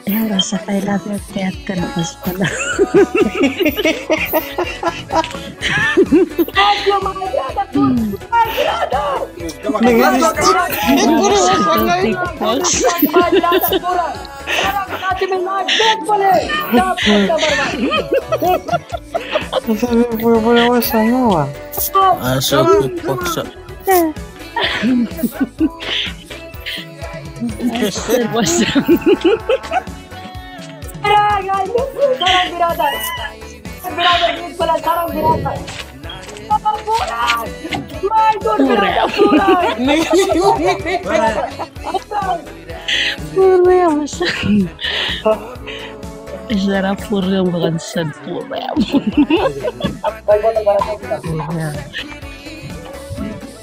Ya rasa kayak lagu teater pas pada. Ayo madrada madrada. Sabi boleh semua. Asal paksa. Isara pura bukan sempurna.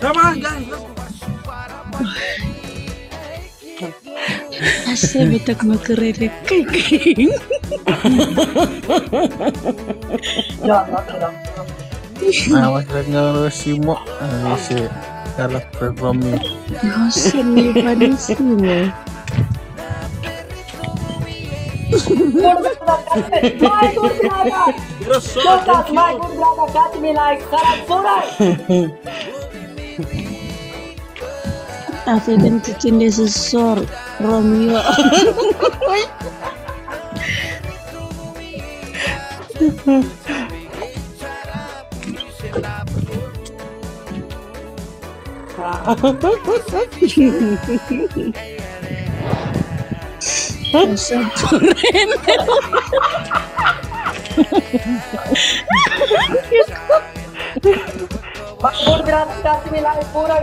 Come on, guys. Asal betak makerere kaking. Awas dengar Simo, si kalah programnya. Gosen nih pada sini. My good brother, catch me like Tapi dan cincin dia sesor Romeo. My good brother, catch me like pura.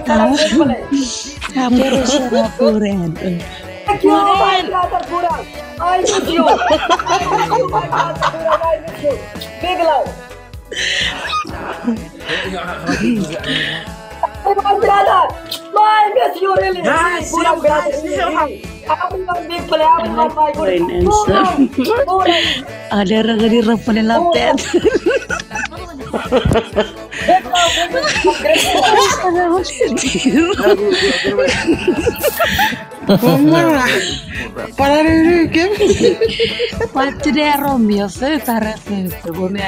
Apa rasa puren? Thank you, my brother pura. I miss you. I miss you. Big love. My brother, I miss you really. Guys, Pura brother. I'm big play. I'm my good. Pura. Ada raga di rapane lapet. Para dulu game. Pati dia Romeo fe para fe bome.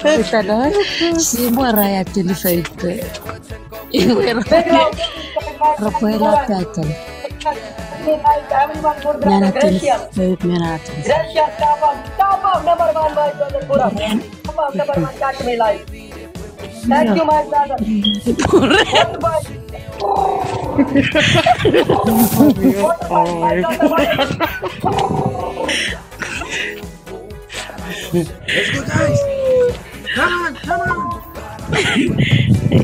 Kita dah semua rakyat ini fe. Ibu rapane lapet. Menatin fe menatin. Gracias, top of number one, my brother Pura. Top of number one, catch me live. Thank you, my brother. Let's go, guys. Come on.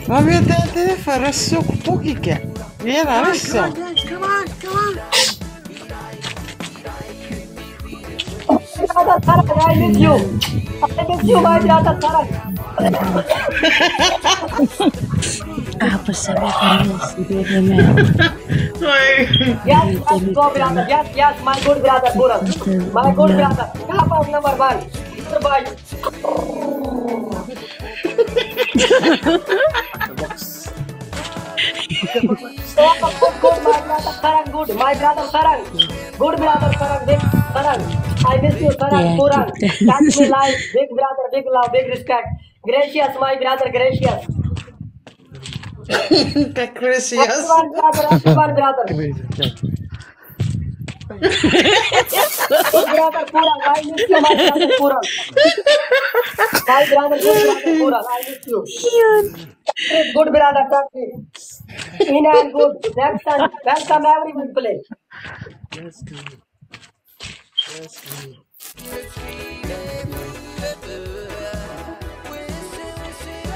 Mami te farà su pochi che. Vieni adesso. Come on. I miss you. I miss you, my brother Tarak. Apa sabi kamu sudah mana? Yes, go brother. Yes, my good brother Pura. My good brother. Top of number one. Survive. Good, my brother Sarang. Good, my brother Sarang. Good brother Sarang. Big Sarang. I miss you, Sarang. Pura. Catch me live. Big brother, big love, big respect. Gracious, my brother. Gracious. Gracias. One brother. Good brother Pura. I miss you, my brother Pura. My brother, good brother Pura. I miss you. Good brother, talk me. In and good. Next time, welcome everyone play. Let's go.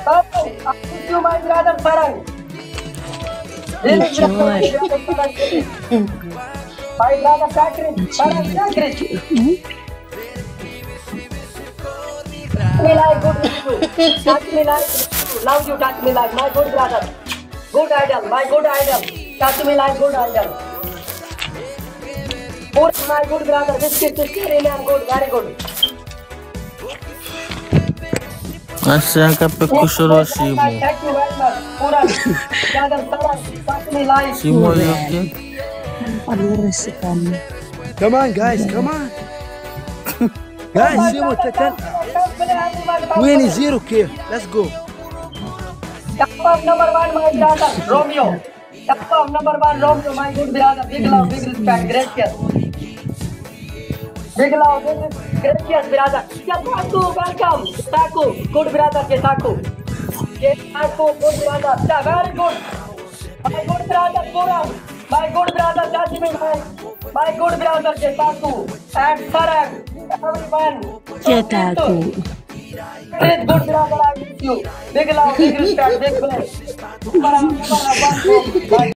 Oh, I miss you, my brother Sarang. Really, my brother Sakrit. Sarang Sakrit. Me like good with you. Touch me like love you, touch me like my good brother. Good idol, my good idol. Touch me like good idol. Puran, my good brother. This is Indian good, very good. Asya kapekushoro Simo. Thank you very much. Puran, brother Sarang, certainly live. Simo yoke. Palurus kami. Come on, guys, come on. Guys, Simo, win is 0K. Let's go. Kappa number 1, my brother, Romeo. Kappa number 1, Romeo, my good brother. Big love, big respect, gracious. Big love, big respect, gracious brother. Saku, welcome. Saku, good brother, Saku. Saku, good brother. Very good. My good brother, Puran. My good brother, Jasmine. My good brother, Saku. And Sarang. Everyone. Cetaku. Great good brother, I miss you. Big love, big respect, big bless.